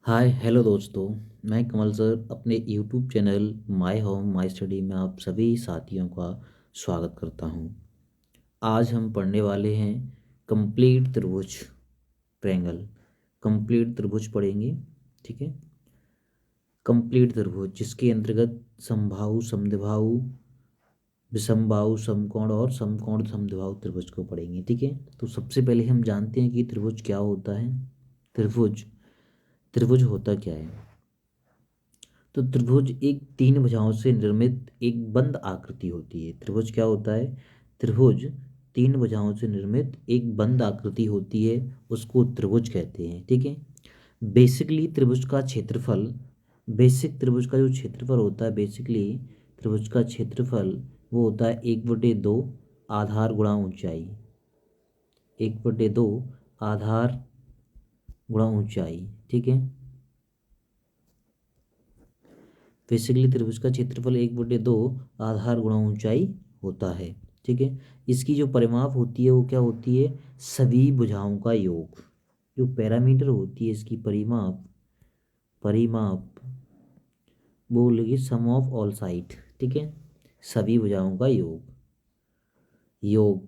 Hi hello दोस्तों। मैं कमल sir अपने YouTube channel my home my study में आप सभी साथियों का स्वागत करता हूं। आज हम पढ़ने वाले हैं कंप्लीट त्रिभुज ट्रायंगल। कंप्लीट त्रिभुज पढ़ेंगे। ठीक है। कंप्लीट त्रिभुज जिसके अंतर्गत समबाहु समद्विबाहु विषमबाहु समकोण और समकोण समद्विबाहु त्रिभुज को पढ़ेंगे। ठीक है। तो सबसे पहले हम जानते हैं कि त्रिभुज क्या होता है। त्रिभुज त्रिभुज होता क्या है। तो त्रिभुज एक तीन भुजाओं से निर्मित एक बंद आकृति होती है। त्रिभुज क्या होता है। त्रिभुज तीन भुजाओं से निर्मित एक बंद आकृति होती है, उसको त्रिभुज कहते हैं। ठीक है। बेसिकली त्रिभुज का क्षेत्रफल, बेसिक त्रिभुज का जो क्षेत्रफल होता है, बेसिकली त्रिभुज का क्षेत्रफल वो होता है 1/2 आधार गुणा ऊंचाई। 1/2 आधार गुणा ऊंचाई। ठीक है। बेसिकली त्रिभुज का क्षेत्रफल 1/2 आधार गुणा ऊंचाई होता है। ठीक है। इसकी जो परिमाप होती है वो क्या होती है, सभी भुजाओं का योग। जो पैरामीटर होती है इसकी परिमाप, परिमाप वो बोलेगी सम ऑफ ऑल साइड। ठीक है। सभी भुजाओं का योग, योग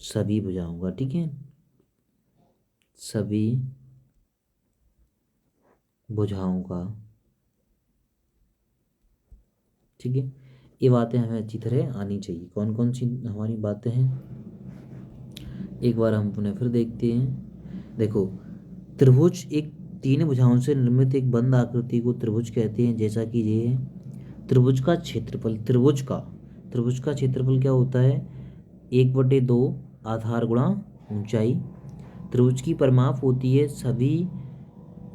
सभी भुजाओं का। ठीक है। सभी भुजाओं का। ठीक है। ये बातें हमें अच्छी तरह आनी चाहिए। कौन कौन सी हमारी बातें हैं, एक बार हम पुनः फिर देखते हैं। देखो, त्रिभुज एक तीन भुजाओं से निर्मित एक बंद आकृति को त्रिभुज कहते हैं। जैसा कि ये है त्रिभुज का क्षेत्रफल, त्रिभुज का क्षेत्रफल क्या होता है, 1/2 आधार गुणा ऊंचाई। त्रिभुज की परिमाप होती है सभी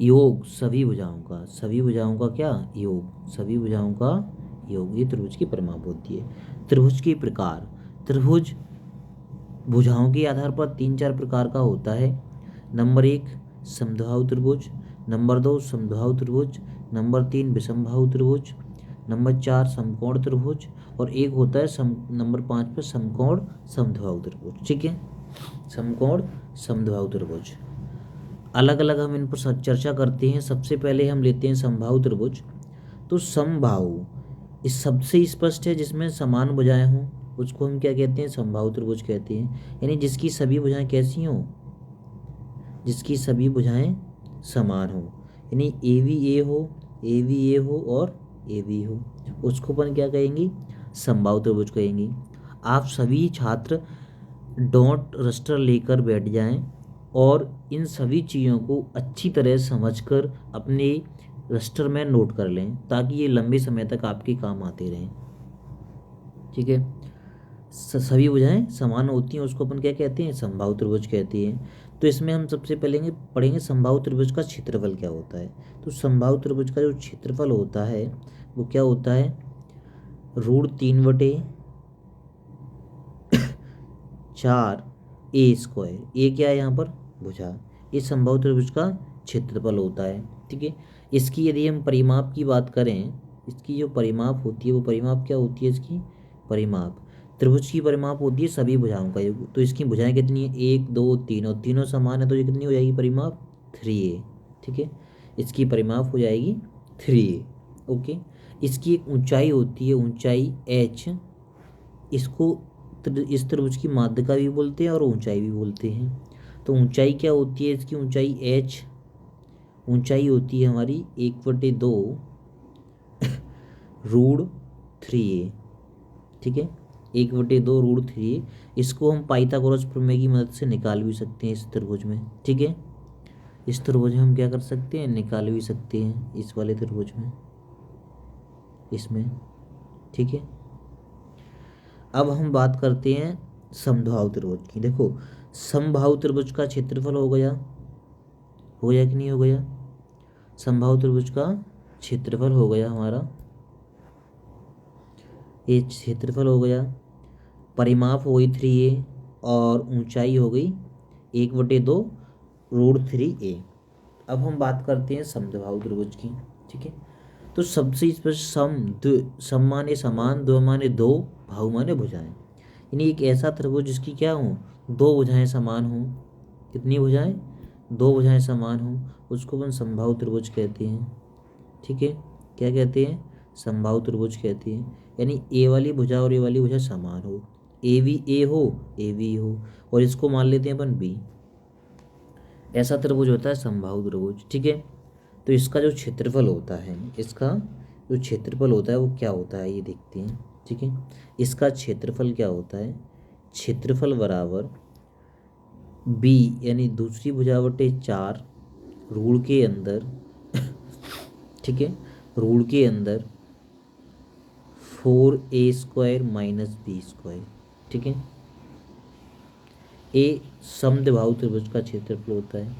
योग, सभी भुजाओं का, सभी भुजाओं का क्या योग, सभी भुजाओं का योग, ये त्रिभुज की परिमाप होती है। त्रिभुज के प्रकार, त्रिभुज भुजाओं के आधार पर तीन चार प्रकार का होता है। नंबर 1 समद्विबाहु त्रिभुज, नंबर 2 समद्विबाहु त्रिभुज, नंबर 3 विषमबाहु त्रिभुज, नंबर 4 समकोण त्रिभुज, और एक होता है नंबर 5 पे समकोण समद्विबाहु त्रिभुज। ठीक है। समकोण समद्विबाहु त्रिभुज अलग अलग हम इन पर चर्चा करते हैं। सबसे पहले हम लेते हैं समबाहु त्रिभुज। तो समबाहु इस सबसे स्पष्ट है, जिसमें समान भुजाएं हों उसको हम क्या कहते हैं, समबाहु त्रिभुज कहते हैं। यानी जिसकी सभी भुजाएं कैसी हों, जिसकी सभी भुजाएं समान हो, यानी ए भी ए हो, ए भी ए हो और ए भी हो, उसको अपन क्या कहेंगे, समबाहु त्रिभुज कहेंगे। आप सभी छात्र डॉट रस्टर लेकर बैठ जाएं और इन सभी चीज़ों को अच्छी तरह समझकर अपने रजिस्टर में नोट कर लें, ताकि ये लंबे समय तक आपके काम आते रहें। ठीक है। सभी भुजाएं समान होती हैं, उसको अपन क्या कहते हैं, समबाहु त्रिभुज कहते हैं। तो इसमें हम सबसे पहले पढ़ेंगे समबाहु त्रिभुज का क्षेत्रफल क्या होता है। तो समबाहु त्रिभुज का जो क्षेत्रफल होता है वो क्या होता है, √3/4 ए क्या है यहाँ पर, भुजा। ये समबाहु त्रिभुज का क्षेत्रफल होता है। ठीक है। इसकी यदि हम परिमाप की बात करें, इसकी जो परिमाप होती है वो परिमाप क्या होती है, इसकी परिमाप, त्रिभुज की परिमाप होती है सभी भुजाओं का योग। तो इसकी भुजाएं कितनी है, 1 2 3, और तीनों समान है तो ये कितनी हो जाएगी परिमाप, 3a। ठीक है। इसकी परिमाप हो जाएगी 3a। ओके। इसकी एक ऊंचाई होती है, ऊंचाई h। इसको इस त्रिभुज की माध्यिका भी बोलते हैं और ऊंचाई भी बोलते हैं। तो ऊंचाई क्या होती है, इसकी ऊंचाई h, ऊंचाई होती है हमारी 1/2 √3a। ठीक है। 1/2 √3a। इसको हम पाइथागोरस प्रमेय की मदद से निकाल भी सकते हैं इस त्रिभुज में। ठीक है। इस त्रिभुज में हम क्या कर सकते हैं, निकाल भी सकते हैं इस वाले त्रिभुज में, इसमें। ठीक है। अब हम बात करते हैं समबाहु त्रिभुज की। देखो, समबाहु त्रिभुज का क्षेत्रफल हो गया कि नहीं हो गया, समबाहु त्रिभुज का क्षेत्रफल हो गया हमारा, ये क्षेत्रफल हो गया, परिमाप हो गई 3a, और ऊंचाई हो गई 1/2 √3a। अब हम बात करते हैं समद्विबाहु त्रिभुज की। ठीक है। तो सबसे स्पष्ट सम माने समान, द्व माने दो, बाहु माने भुजाएं। यानी एक ऐसा त्रिभुज जिसकी क्या हो, दो भुजाएं समान हों। कितनी भुजाएं, दो भुजाएं समान हो उसको अपन समबाहु त्रिभुज कहते हैं। ठीक है, क्या कहते हैं? समबाहु त्रिभुज कहते हैं। यानी ए वाली भुजा और ए वाली भुजा समान हो, ए भी ए हो, ए भी हो, और इसको मान लेते हैं अपन बी। ऐसा त्रिभुज होता है समबाहु त्रिभुज। ठीक है, तो इसका जो क्षेत्रफल होता है, इसका जो क्षेत्रफल होता है वो क्या होता है ये देखते हैं। ठीक है, इसका क्षेत्रफल क्या होता है? क्षेत्रफल बराबर बी यानी दूसरी भुजा बटे 4 रूल के अंदर ठीक है, रूल के अंदर 4a² माइनस b²। ठीक है, ए समद्विबाहु त्रिभुज का क्षेत्रफल होता है।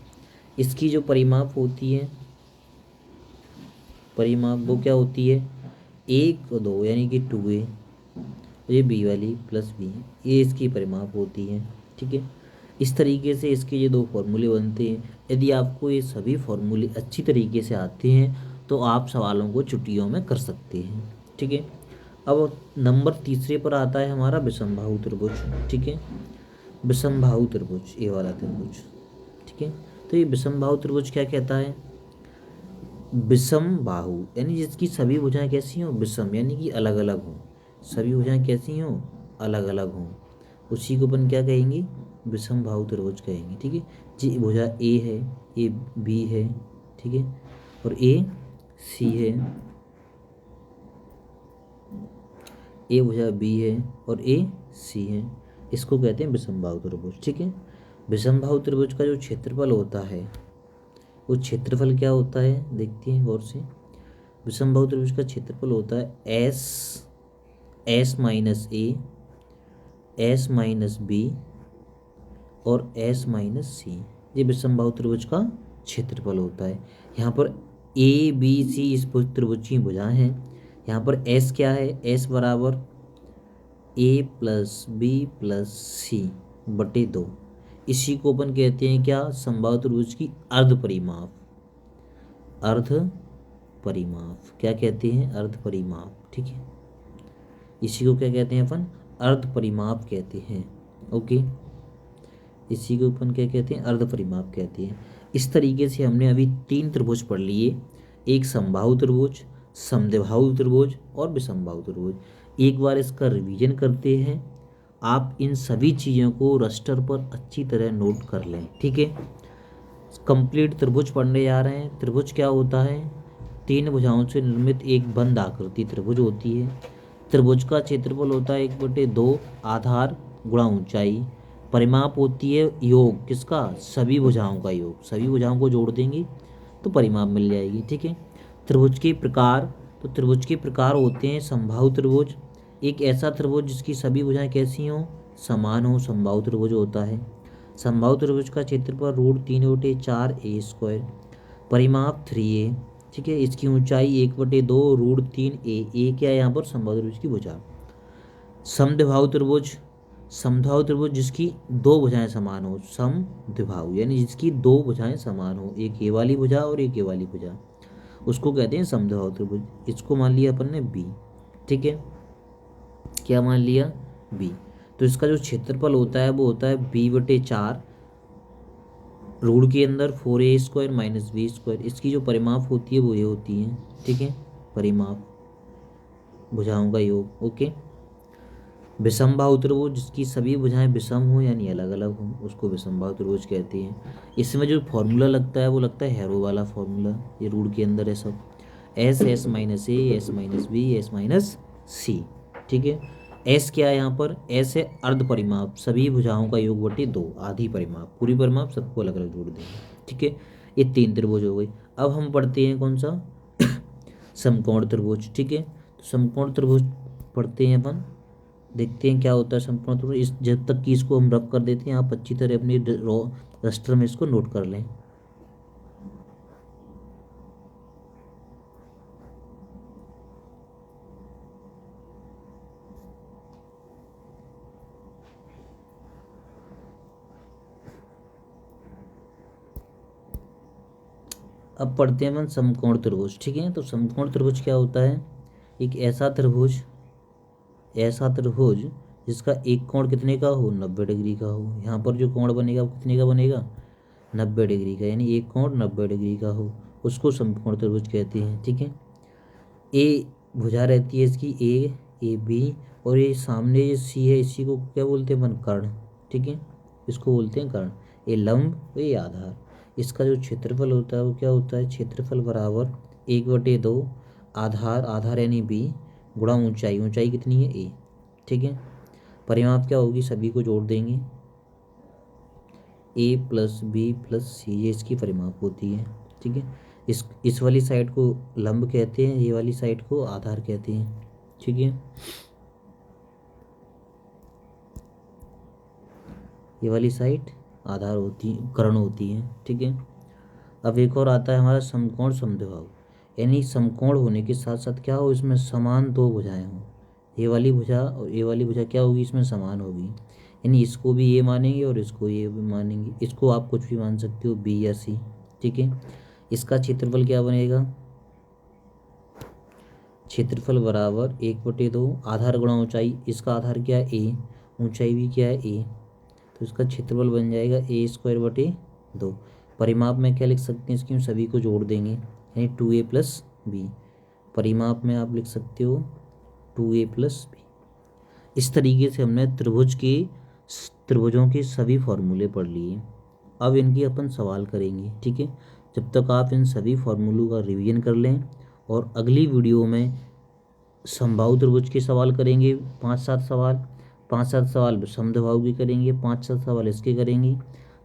इसकी जो परिमाप होती है, परिमाप वो क्या होती है? 1 और 2 यानी कि 2a, ये बी वाली प्लस बी, ये इसकी परिमाप होती है। ठीक है, इस तरीके से इसके ये दो फॉर्मूले बनते हैं। यदि आपको ये सभी फॉर्मूले अच्छी तरीके से आते हैं तो आप सवालों को छुट्टियों में कर सकते हैं। ठीक है, अब नंबर तीसरे पर आता है हमारा विषमबाहु त्रिभुज। ठीक है, विषमबाहु त्रिभुज, ये वाला त्रिभुज। ठीक है, तो ये विषमबाहु त्रिभुज क्या कहता है? विषम बाहु यानी जिसकी सभी भुजाएं कैसी हों? विषम यानी कि अलग अलग हों, सभी भुजाएं कैसी हों? अलग अलग हों, उसी को अपन क्या कहेंगे? विषम बाहु त्रिभुज कहेंगे। ठीक है, जी भुजा ए है, ए बी है, ठीक है, और ए सी है, ए भुजा बी है और ए सी है, इसको कहते हैं विषम बाहु त्रिभुज। ठीक है, विषम बाहु त्रिभुज का जो क्षेत्रफल होता है वो क्षेत्रफल क्या होता है देखते हैं गौर से। विषम बाहु त्रिभुज का क्षेत्रफल होता है S minus A, S minus B और एस माइनस सी, ये विषम बाहु त्रिभुज का क्षेत्रफल होता है। यहाँ पर ए बी सी इस त्रिभुज की भुजाएं हैं। यहाँ पर एस क्या है? एस बराबर ए प्लस बी प्लस सी बटे 2, इसी को अपन कहते हैं क्या? समबाहु त्रिभुज की अर्ध परिमाप। अर्ध परिमाप क्या कहते हैं? अर्ध परिमाप। ठीक है, इसी को क्या कहते हैं अपन? अर्ध परिमाप कहते हैं। ओके, इसी को अपन क्या कहते हैं? अर्ध परिमाप कहते हैं। इस तरीके से हमने अभी 3 त्रिभुज पढ़ लिए, एक समबाहु त्रिभुज, समद्विबाहु त्रिभुज और विषमबाहु त्रिभुज। एक बार इसका रिवीजन करते हैं, आप इन सभी चीज़ों को रजिस्टर पर अच्छी तरह नोट कर लें। ठीक है, कंप्लीट त्रिभुज पढ़ने जा रहे हैं। त्रिभुज क्या होता है? 3 भुजाओं से निर्मित एक बंद आकृति त्रिभुज होती है। त्रिभुज का क्षेत्रफल होता है 1/2 आधार गुणा ऊंचाई। परिमाप होती है योग, किसका? सभी भुजाओं का योग, सभी भुजाओं को जोड़ देंगे तो परिमाप मिल जाएगी। ठीक है, त्रिभुज के प्रकार, तो त्रिभुज के प्रकार होते हैं समबाहु त्रिभुज, एक ऐसा त्रिभुज जिसकी सभी भुजाएं कैसी हों? समान हो, समबाहु त्रिभुज होता है। समबाहु त्रिभुज का क्षेत्रफल √3/4a², परिमाप 3a। ठीक है, इसकी ऊंचाई 1/2 √3a। ए क्या है यहाँ पर? समबाहु त्रिभुज की भुजा। समद्विबाहु त्रिभुज, समद्विबाहु त्रिभुज जिसकी 2 भुजाएं समान हो, समद्विबाहु यानी जिसकी 2 भुजाएं समान हो, एक ए वाली भुजा और एक ए वाली भुजा, उसको कहते हैं समद्विबाहु त्रिभुज। इसको मान लिया अपन ने बी। ठीक है, क्या मान लिया? बी। तो इसका जो क्षेत्रफल होता है वो होता है b/4 रूट के अंदर 4a² माइनस b²। इसकी जो परिमाप होती है वो ये होती है। ठीक है, परिमाप भुजाओं का योग। ओके, विषमबाहु त्रिभुज जिसकी सभी भुजाएं विषम हो यानी अलग अलग हो, उसको विषमबाहु त्रिभुज कहते हैं। इसमें जो फॉर्मूला लगता है वो लगता है हैरो वाला फॉर्मूला, ये रूट के अंदर है सब, S minus A, S minus B, S minus C. ठीक है, एस क्या है यहाँ पर? एस है अर्ध परिमाप, सभी भुजाओं का योग बटे 2, आधी परिमाप, पूरी परिमाप सबको अलग अलग जोड़ देंगे। ठीक है, ये 3 त्रिभुज हो गई। अब हम पढ़ते हैं कौन सा? समकोण त्रिभुज। ठीक है, तो समकोण त्रिभुज पढ़ते हैं अपन, देखते हैं क्या होता है समकोण त्रिभुज। इस जब तक कि इसको हम रब कर देते हैं, आप अच्छी तरह अपनी रजिस्टर में इसको नोट कर लें। अब पढ़ते हैं अपन समकोण त्रिभुज। ठीक है, तो समकोण त्रिभुज क्या होता है? एक ऐसा त्रिभुज, ऐसा त्रिभुज जिसका एक कोण कितने का हो? 90 डिग्री का हो। यहाँ पर जो कोण बनेगा वो कितने का बनेगा? 90 डिग्री का, यानी एक कोण 90 डिग्री का हो, उसको समकोण त्रिभुज कहते हैं। ठीक है, ए भुजा रहती है इसकी, ए बी, और ये सामने ये सी है, इसी को क्या बोलते हैं अपन, कर्ण। ठीक है, इसको बोलते हैं कर्ण। ये लंब, ये आधार। इसका जो क्षेत्रफल होता है वो क्या होता है, क्षेत्रफल बराबर 1/2 आधार, आधार यानी बी, गुणा ऊंचाई, ऊंचाई कितनी है, ए। ठीक है, परिमाप क्या होगी, सभी को जोड़ देंगे, ए प्लस बी प्लस सी, ये इसकी परिमाप होती है। ठीक है, इस वाली साइड को लंब कहते हैं, ये वाली साइड को आधार कहते हैं। ठीक है, ये वाली साइड आधार होती है, कर्ण होती है। ठीक है, अब एक और आता है हमारा समकोण समद्विबाहु, यानी समकोण होने के साथ साथ क्या हो, इसमें समान दो भुजाएं हों। ये वाली भुजा और ये वाली भुजा क्या होगी, इसमें समान होगी, यानी इसको भी ये मानेंगे और इसको ये भी मानेंगे। इसको आप कुछ भी मान सकते हो, बी या सी। ठीक है, इसका क्षेत्रफल क्या बनेगा, क्षेत्रफल बराबर 1/2 आधार गुणा ऊंचाई, इसका आधार क्या है, ए, ऊंचाई भी क्या है, ए, तो इसका क्षेत्रफल बन जाएगा a²/2। परिमाप में क्या लिख सकते हैं, इसकी हम सभी को जोड़ देंगे, यानी 2a प्लस बी। परिमाप में आप लिख सकते हो 2a प्लस बी। इस तरीके से हमने त्रिभुजों के सभी फॉर्मूले पढ़ लिए। अब इनकी अपन सवाल करेंगे। ठीक है, जब तक आप इन सभी फॉर्मूलों का रिवीजन कर लें, और अगली वीडियो में समबाहु त्रिभुज के सवाल करेंगे, 5-7 सवाल, 5-7 सवाल समद्विबाहु के करेंगे, 5-7 सवाल इसके करेंगे,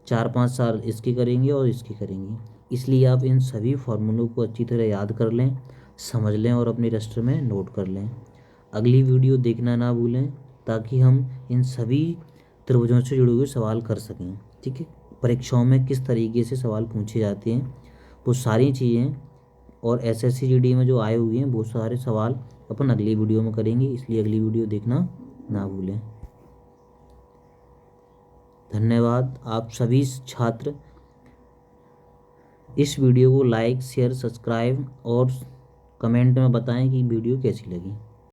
4-5 सवाल इसके करेंगे और इसके करेंगे। इसलिए आप इन सभी फॉर्मूलों को अच्छी तरह याद कर लें, समझ लें और अपने रजिस्टर में नोट कर लें। अगली वीडियो देखना ना भूलें, ताकि हम इन सभी त्रिभुजों से जुड़े हुए सवाल कर सकें। ठीक है, परीक्षाओं में किस तरीके से सवाल पूछे जाते हैं, वो सारी चीज़ें, और SSC GD में जो आए हुए हैं वो सारे सवाल अपन अगली वीडियो में करेंगे, इसलिए अगली वीडियो देखना ना भूलें। धन्यवाद। आप सभी छात्र इस वीडियो को लाइक, शेयर, सब्सक्राइब और कमेंट में बताएं कि वीडियो कैसी लगी।